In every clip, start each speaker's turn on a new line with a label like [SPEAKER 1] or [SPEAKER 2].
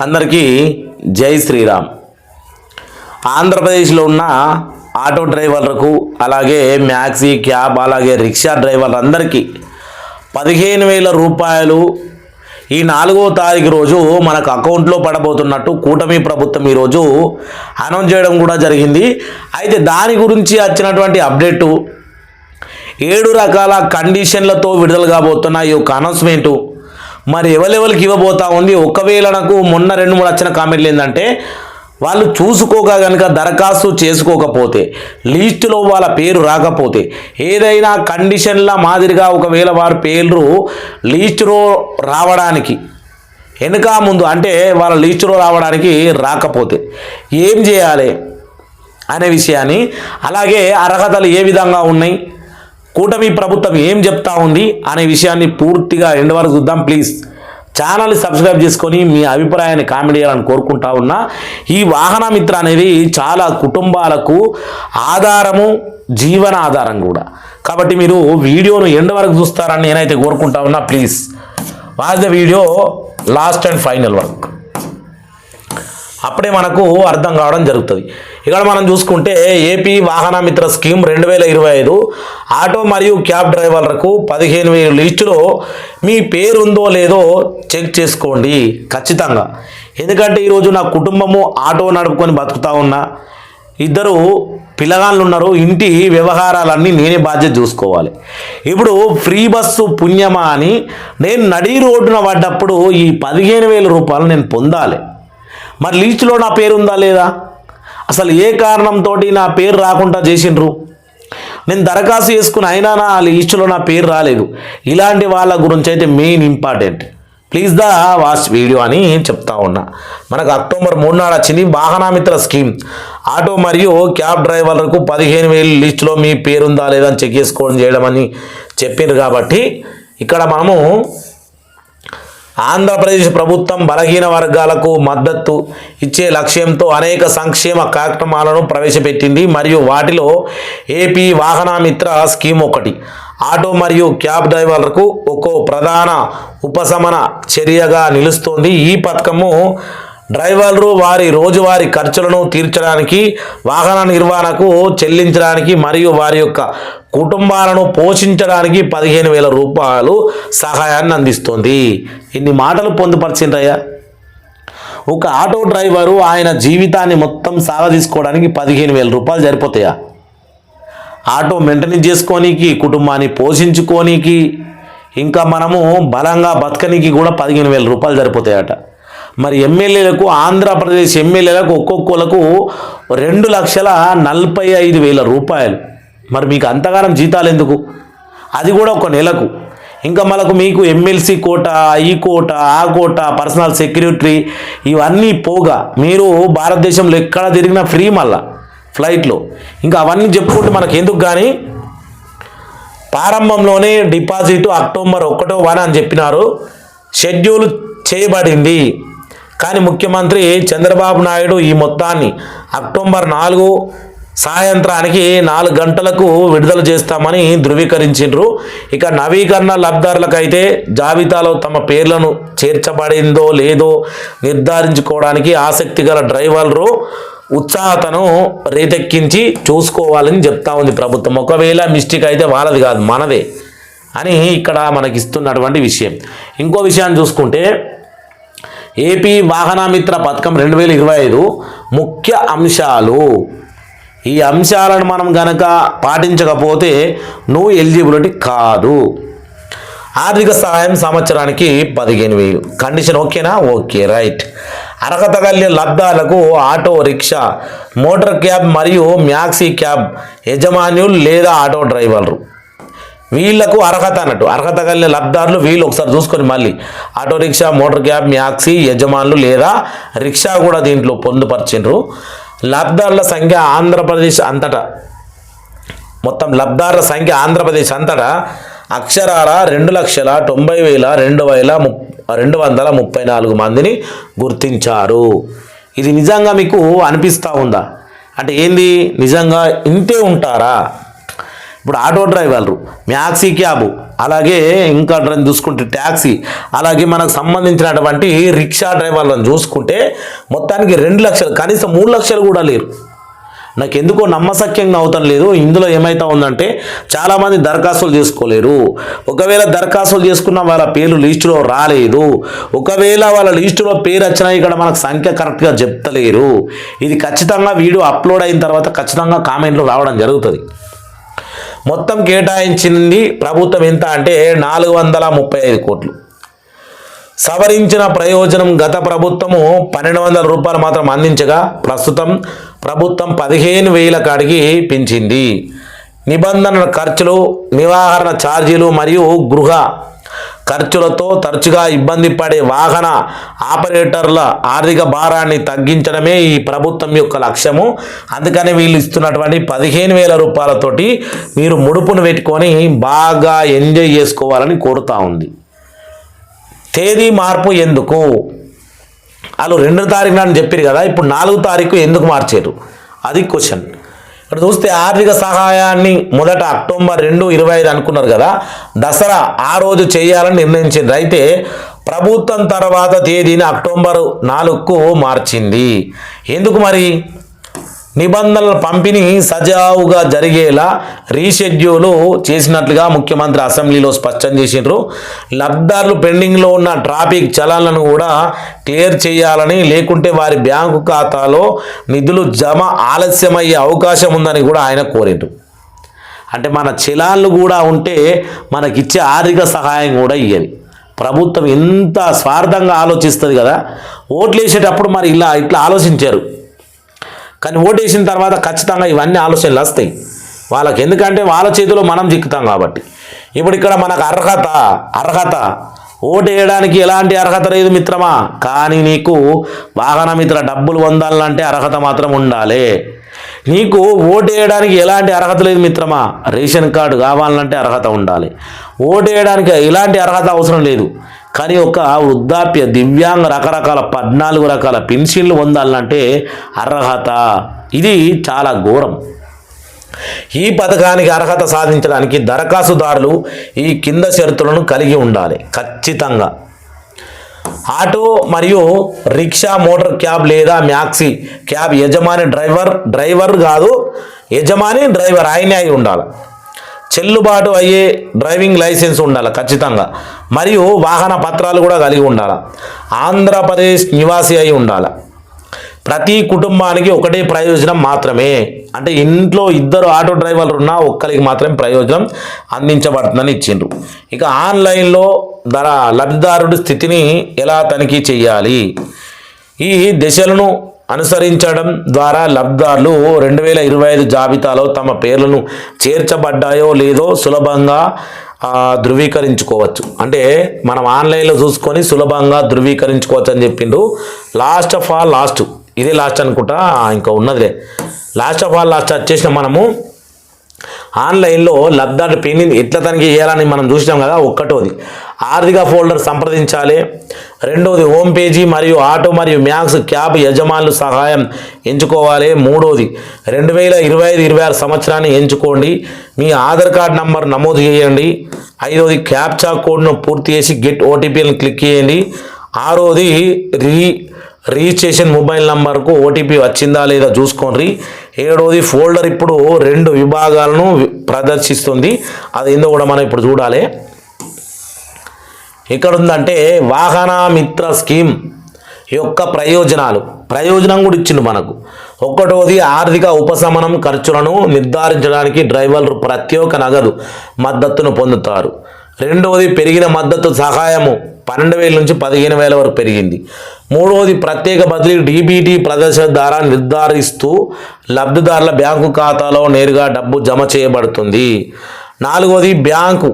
[SPEAKER 1] అందరికీ జై శ్రీరామ్. ఆంధ్రప్రదేశ్లో ఉన్న ఆటో డ్రైవర్లకు అలాగే మ్యాక్సీ క్యాబ్ అలాగే రిక్షా డ్రైవర్లందరికీ 15,000 రూపాయలు ఈ 4వ తారీఖు రోజు మనకు అకౌంట్లో పడబోతున్నట్టు కూటమి ప్రభుత్వం ఈరోజు అనౌన్స్ చేయడం కూడా జరిగింది. అయితే దాని గురించి వచ్చినటువంటి అప్డేటు 7 రకాల కండిషన్లతో విడుదల కాబోతున్న ఈ యొక్క అనౌన్స్మెంటు మరి ఎవరెవరికి ఇవ్వబోతా ఉంది. ఒకవేళ నాకు మొన్న 2-3 వచ్చిన కామెంట్లు ఏంటంటే వాళ్ళు చూసుకోక కనుక దరఖాస్తు చేసుకోకపోతే లిస్టులో వాళ్ళ పేరు రాకపోతే ఏదైనా కండిషన్ల మాదిరిగా ఒకవేళ వారి పేర్లు లిస్టులో రావడానికి వెనుక ముందు అంటే వాళ్ళ లిస్టులో రావడానికి రాకపోతే ఏం చేయాలి అనే విషయాన్ని, అలాగే అర్హతలు ఏ విధంగా ఉన్నాయి, కూటమి ప్రభుత్వం ఏం చెప్తా ఉంది అనే విషయాన్ని పూర్తిగా ఎండ్ వరకు చూద్దాం. ప్లీజ్ ఛానల్ని సబ్స్క్రైబ్ చేసుకొని మీ అభిప్రాయాన్ని కామెంట్ చేయాలని కోరుకుంటా ఉన్నా. ఈ వాహన మిత్ర అనేది చాలా కుటుంబాలకు ఆధారము, జీవన ఆధారం కూడా. కాబట్టి మీరు వీడియోను ఎండ్ వరకు చూస్తారని నేనైతే కోరుకుంటా ఉన్నా. Please watch the video last and final వరకు, అప్పుడే మనకు అర్థం కావడం జరుగుతుంది. ఇక్కడ మనం చూసుకుంటే ఏపీ వాహన మిత్ర స్కీమ్ 2025 ఆటో మరియు క్యాబ్ డ్రైవర్లకు 15,000 లిస్టులో మీ పేరు ఉందో లేదో చెక్ చేసుకోండి ఖచ్చితంగా. ఎందుకంటే ఈరోజు నా కుటుంబము ఆటో నడుపుకొని బతుకుతా ఉన్నా, 2 పిల్లగాళ్ళు ఉన్నారు, ఇంటి వ్యవహారాలన్నీ నేనే బాధ్యత చూసుకోవాలి. ఇప్పుడు ఫ్రీ బస్సు పుణ్యమా అని నేను నడి రోడ్డున పడ్డప్పుడు ఈ 15,000 రూపాయలు నేను పొందాలి. మరి లిస్టులో నా పేరు ఉందా లేదా, అసలు ఏ కారణంతో నా పేరు రాకుండా చేసిండ్రు, నేను దరఖాస్తు చేసుకుని అయినా నా లిస్టులో నా పేరు రాలేదు. ఇలాంటి వాళ్ళ గురించి అయితే main important. Please the watch video అని చెప్తా ఉన్నా. మనకు అక్టోబర్ 3 నాడు వచ్చింది వాహన మిత్ర స్కీమ్. ఆటో మరియు క్యాబ్ డ్రైవర్లకు 15,000 లిస్టులో మీ పేరు ఉందా లేదా అని చెక్ చేసుకోవడం చేయడం అని చెప్పిండ్రు. కాబట్టి ఇక్కడ మనము ఆంధ్రప్రదేశ్ ప్రభుత్వం బలహీన వర్గాలకు మద్దతు ఇచ్చే లక్ష్యంతో అనేక సంక్షేమ కార్యక్రమాలను ప్రవేశపెట్టింది. మరియు వాటిలో ఏపీ వాహన మిత్ర స్కీమ్ ఒకటి. ఆటో మరియు క్యాబ్ డ్రైవర్లకు ఒక్కో ప్రధాన ఉపశమన చర్యగా నిలుస్తోంది. ఈ పథకము డ్రైవర్లు వారి రోజువారీ ఖర్చులను తీర్చడానికి, వాహన నిర్వహణకు చెల్లించడానికి మరియు వారి యొక్క కుటుంబాలను పోషించడానికి 15,000 రూపాయలు సహాయాన్ని అందిస్తుంది. ఇన్ని మాటలు పొందుపరిచిండ్రయ్యా. ఒక ఆటో డ్రైవరు ఆయన జీవితాన్ని మొత్తం సాగదీసుకోవడానికి 15,000 రూపాయలు సరిపోతాయా? ఆటో మెయింటెనెన్స్ చేసుకోనికి, కుటుంబాన్ని పోషించుకోనికి, ఇంకా మనము బలంగా బతకనికి కూడా 15,000 రూపాయలు సరిపోతాయట. మరి ఎమ్మెల్యేలకు, ఆంధ్రప్రదేశ్ ఎమ్మెల్యేలకు ఒక్కొక్కలకు 2,45,000 రూపాయలు. మరి మీకు అంతగానం జీతాలు ఎందుకు? అది కూడా ఒక నెలకు. ఇంకా మీకు ఎమ్మెల్సీ కోట, ఈ కోట, ఆ కోట, పర్సనల్ సెక్యూరిటీ ఇవన్నీ పోగా మీరు భారతదేశంలో ఎక్కడ తిరిగినా ఫ్రీ మళ్ళా ఫ్లైట్లో. ఇంకా అవన్నీ చెప్పుకుంటే మనకు ఎందుకు. కానీ ప్రారంభంలోనే డిపాజిట్ అక్టోబర్ 1 అని చెప్పినారు, షెడ్యూల్ చేయబడింది. కానీ ముఖ్యమంత్రి చంద్రబాబు నాయుడు ఈ మొత్తాన్ని అక్టోబర్ 4 సాయంత్రానికి 4 గంటలకు విడుదల చేస్తామని ధృవీకరించారు. ఇక నవీకరణ లబ్ధిదారులకైతే జాబితాలో తమ పేర్లను చేర్చబడిందో లేదో నిర్ధారించుకోవడానికి ఆసక్తి గల డ్రైవర్లు ఉత్సాహతను రేతెక్కించి చూసుకోవాలని చెప్తా ఉంది ప్రభుత్వం. ఒకవేళ మిస్టేక్ అయితే వాళ్ళది కాదు, మనదే అని ఇక్కడ మనకి ఇస్తున్నటువంటి విషయం. ఇంకో విషయాన్ని చూసుకుంటే ఏపీ వాహన మిత్ర పథకం 2025 ముఖ్య అంశాలు. ఈ అంశాలను మనం గనక పాటించకపోతే నువ్వు ఎలిజిబిలిటీ కాదు. ఆర్థిక సహాయం సంవత్సరానికి 15,000. కండిషన్ ఓకేనా? Okay, right. అర్హత కలిగిన లబ్ధాలకు ఆటో, రిక్షా, మోటార్ క్యాబ్ మరియు మ్యాక్సీ క్యాబ్ యజమానులు లేదా ఆటో డ్రైవర్లు వీళ్లకు అర్హత అన్నట్టు. అర్హత కలిగిన లబ్ధారులు వీళ్ళు ఒకసారి చూసుకొని మళ్ళీ auto rickshaw, motor cab, maxi యజమానులు లేదా రిక్షా కూడా దీంట్లో పొందుపరిచిండ్రు. లబ్ధారుల సంఖ్య ఆంధ్రప్రదేశ్ అంతటా, మొత్తం లబ్ధారుల సంఖ్య ఆంధ్రప్రదేశ్ అంతటా అక్షరాల 2,90,234 మందిని గుర్తించారు. ఇది నిజంగా మీకు అనిపిస్తూ ఉందా? అంటే ఏంది, నిజంగా ఇంతే ఉంటారా? ఇప్పుడు ఆటో డ్రైవర్లు, మ్యాక్సీ క్యాబు, అలాగే ఇంకా చూసుకుంటే ట్యాక్సీ, అలాగే మనకు సంబంధించినటువంటి రిక్షా డ్రైవర్లను చూసుకుంటే మొత్తానికి 2 లక్షలు, కనీసం 3 లక్షలు కూడా లేరు. నాకు ఎందుకో నమ్మశక్యంగా అవుతాం లేదు. ఇందులో ఏమైతా ఉందంటే చాలామంది దరఖాస్తులు చేసుకోలేరు. ఒకవేళ దరఖాస్తులు చేసుకున్న వాళ్ళ పేర్లు లిస్టులో రాలేదు. ఒకవేళ వాళ్ళ లిస్టులో పేరు వచ్చినా ఇక్కడ మనకు సంఖ్య కరెక్ట్గా చెప్తలేరు. ఇది ఖచ్చితంగా వీడియో అప్లోడ్ అయిన తర్వాత ఖచ్చితంగా కామెంట్లు రావడం జరుగుతుంది. మొత్తం కేటాయించింది ప్రభుత్వం ఎంత అంటే 435 కోట్లు. సవరించిన ప్రయోజనం గత ప్రభుత్వము 1200 రూపాయలు మాత్రం అందించగా ప్రస్తుతం ప్రభుత్వం 15,000 కాడికి పెంచింది. నిబంధనల ఖర్చులు, నివారణ ఛార్జీలు మరియు గృహ ఖర్చులతో తరచుగా ఇబ్బంది పడే వాహన ఆపరేటర్ల ఆర్థిక భారాన్ని తగ్గించడమే ఈ ప్రభుత్వం యొక్క లక్ష్యము. అందుకని వీళ్ళు ఇస్తున్నటువంటి 15,000 రూపాయలతోటి మీరు ముడుపును పెట్టుకొని బాగా ఎంజాయ్ చేసుకోవాలని కోరుతా ఉంది. తేదీ మార్పు ఎందుకు? వాళ్ళు 2వ తారీఖు నాడు చెప్పారు కదా, ఇప్పుడు 4వ తారీఖు ఎందుకు మార్చారు? అది క్వశ్చన్. ఇక్కడ చూస్తే ఆర్థిక సహాయాన్ని మొదట అక్టోబర్ 2, 25 అనుకున్నారు కదా, దసరా ఆ రోజు చేయాలని నిర్ణయించింది. అయితే ప్రభుత్వం తర్వాత తేదీని అక్టోబర్ 4కు మార్చింది. ఎందుకు మరి? నిబంధనల పంపిణీ సజావుగా జరిగేలా రీషెడ్యూల్ చేసినట్లుగా ముఖ్యమంత్రి అసెంబ్లీలో స్పష్టం చేసిండ్రు. లబ్ధిదారులు పెండింగ్లో ఉన్న ట్రాఫిక్ చలాన్లను కూడా క్లియర్ చేయాలని, లేకుంటే వారి బ్యాంకు ఖాతాలో నిధులు జమ ఆలస్యమయ్యే అవకాశం ఉందని కూడా ఆయన కోరిండ్రు. అంటే మన చలాన్లు కూడా ఉంటే మనకిచ్చే ఆర్థిక సహాయం కూడా ఇవ్వాలి. ప్రభుత్వం ఎంత స్వార్థంగా ఆలోచిస్తుంది కదా. ఓట్లు వేసేటప్పుడు మరి ఇట్లా ఆలోచించారు, కానీ ఓటు వేసిన తర్వాత ఖచ్చితంగా ఇవన్నీ ఆలోచనలు వస్తాయి వాళ్ళకి. ఎందుకంటే వాళ్ళ చేతిలో మనం చిక్కుతాం కాబట్టి. ఇప్పుడు ఇక్కడ మనకు అర్హత ఓటు వేయడానికి ఎలాంటి అర్హత లేదు మిత్రమా. కానీ నీకు వాహన మిత్ర డబ్బులు పొందాలంటే అర్హత మాత్రం ఉండాలి. నీకు ఓటు వేయడానికి ఎలాంటి అర్హత లేదు మిత్రమా. రేషన్ కార్డు కావాలంటే అర్హత ఉండాలి. ఓటు వేయడానికి ఎలాంటి అర్హత అవసరం లేదు. కానీ ఒక వృద్ధాప్య, దివ్యాంగ, రకరకాల 14 రకాల పెన్షన్లు పొందాలంటే అర్హత. ఇది చాలా ఘోరం. ఈ పథకానికి అర్హత సాధించడానికి దరఖాస్తుదారులు ఈ కింద షరతులను కలిగి ఉండాలి ఖచ్చితంగా. ఆటో మరియు రిక్షా, మోటార్ క్యాబ్ లేదా మ్యాక్సీ క్యాబ్ యజమాని డ్రైవర్ కాదు, యజమాని డ్రైవర్ ఆయనే అయి ఉండాలి. చెల్లుబాటు అయ్యే డ్రైవింగ్ లైసెన్స్ ఉండాలి ఖచ్చితంగా. మరియు వాహన పత్రాలు కూడా కలిగి ఉండాలి. ఆంధ్రప్రదేశ్ నివాసి అయి ఉండాలి. ప్రతి కుటుంబానికి ఒకటే ప్రయోజనం మాత్రమే. అంటే ఇంట్లో 2 ఆటో డ్రైవర్లు ఉన్నా ఒక్కరికి మాత్రమే ప్రయోజనం అందించబడుతుందని ఇచ్చిండ్రు. ఇక ఆన్లైన్లో లబ్ధిదారుడి స్థితిని ఎలా తనిఖీ చేయాలి? ఈ దశలను అనుసరించడం ద్వారా లబ్ధిదారులు 2025 జాబితాలో తమ పేర్లను చేర్చబడ్డాయో లేదో సులభంగా ధృవీకరించుకోవచ్చు. అంటే మనం ఆన్లైన్లో చూసుకొని సులభంగా ధృవీకరించుకోవచ్చు అని చెప్పిండు. లాస్ట్ ఇదే లాస్ట్ అనుకుంటా, ఇంకా ఉన్నదిలే. లాస్ట్ వచ్చేసిన మనము ఆన్లైన్లో లబ్ధిదారు పెండింగ్ ఎట్లా తనిఖీ చేయాలని మనం చూసినాం కదా. 1వది ఆర్థిక ఫోల్డర్ సంప్రదించాలి. 2వది హోమ్ పేజీ మరియు ఆటో మరియు మ్యాక్స్ క్యాబ్ యజమానులు సహాయం ఎంచుకోవాలి. 3వది 2025-26 సంవత్సరాన్ని ఎంచుకోండి. మీ ఆధార్ కార్డ్ నంబర్ నమోదు చేయండి. 5వది క్యాప్చా కోడ్ను పూర్తి చేసి గెట్ ఓటీపీని క్లిక్ చేయండి. 6వది రిజిస్ట్రేషన్ మొబైల్ నంబర్కు ఓటీపీ వచ్చిందా లేదా చూసుకోండి. 7వది ఫోల్డర్ ఇప్పుడు 2 విభాగాలను ప్రదర్శిస్తుంది. అది ఏందో కూడా మనం ఇప్పుడు చూడాలి. ఇక్కడ ఉందంటే వాహన మిత్ర స్కీమ్ యొక్క ప్రయోజనం కూడా ఇచ్చిండు మనకు. 1వది ఆర్థిక ఉపశమనం ఖర్చులను నిర్ధారించడానికి డ్రైవర్లు ప్రత్యేక నగదు మద్దతును పొందుతారు. 2వది పెరిగిన మద్దతు సహాయము 12,000 నుంచి 15,000 వరకు పెరిగింది. 3వది ప్రత్యేక బదిలీ డీబీటీ ప్రదర్శన ద్వారా నిర్ధారిస్తూ లబ్ధిదారుల బ్యాంకు ఖాతాలో నేరుగా డబ్బు జమ చేయబడుతుంది. 4వది బ్యాంకు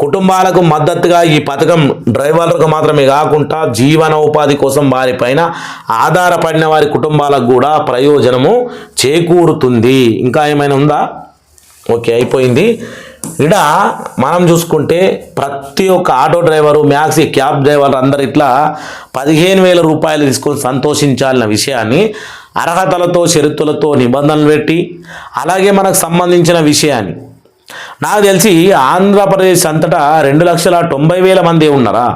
[SPEAKER 1] కుటుంబాలకు మద్దతుగా ఈ పథకం డ్రైవర్లకు మాత్రమే కాకుండా జీవనోపాధి కోసం వారిపైన ఆధారపడిన వారి కుటుంబాలకు కూడా ప్రయోజనము చేకూరుతుంది. ఇంకా ఏమైనా ఉందా? ఓకే, అయిపోయింది. ఇక్కడ మనం చూసుకుంటే ప్రతి ఒక్క auto driver, maxi cab driver అందరు ఇట్లా 15,000 రూపాయలు తీసుకొని సంతోషించాలన్న విషయాన్ని అర్హతలతో, షరతులతో నిబంధనలు పెట్టి, అలాగే మనకు సంబంధించిన విషయాన్ని నాకు తెలిసి ఆంధ్రప్రదేశ్ అంతటా 2,90,000 మంది ఉన్నారా.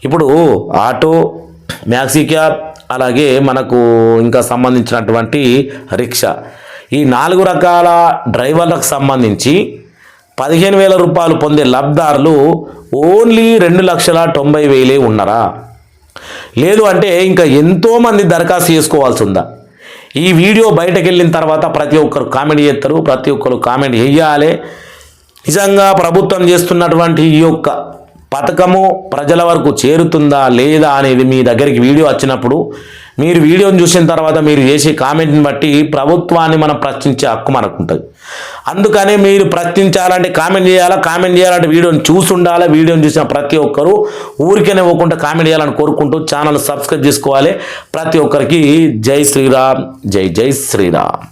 [SPEAKER 1] ఇప్పుడు ఆటో, మ్యాక్సీ క్యాబ్, అలాగే మనకు ఇంకా సంబంధించినటువంటి రిక్షా, ఈ 4 రకాల డ్రైవర్లకు సంబంధించి 15,000 రూపాయలు పొందే లబ్ధారులు ఓన్లీ 2,90,000 ఉన్నారా? లేదు అంటే ఇంకా ఎంతోమంది దరఖాస్తు చేసుకోవాల్సి ఉందా? ఈ వీడియో బయటకు వెళ్ళిన తర్వాత ప్రతి ఒక్కరు కామెంట్ చేస్తారు, ప్రతి ఒక్కరు కామెంట్ చేయాలి. నిజంగా ప్రభుత్వం చేస్తున్నటువంటి ఈ యొక్క పథకము ప్రజల వరకు చేరుతుందా లేదా అనేది మీ దగ్గరికి వీడియో వచ్చినప్పుడు మీరు వీడియోని చూసిన తర్వాత మీరు చేసే కామెంట్ని బట్టి ప్రభుత్వాన్ని మనం ప్రశ్నించే హక్కు మనకు ఉంటుంది. అందుకనే మీరు ప్రశ్నించాలంటే కామెంట్ చేయాలా, కామెంట్ చేయాలంటే వీడియోని చూసి ఉండాలి. వీడియోని చూసిన ప్రతి ఒక్కరు ఊరికేనే పోకుండా కామెంట్ చేయాలని కోరుకుంటూ ఛానల్ సబ్స్క్రైబ్ చేసుకోవాలి. ప్రతి ఒక్కరికి జై శ్రీరామ్, జై జై శ్రీరామ్.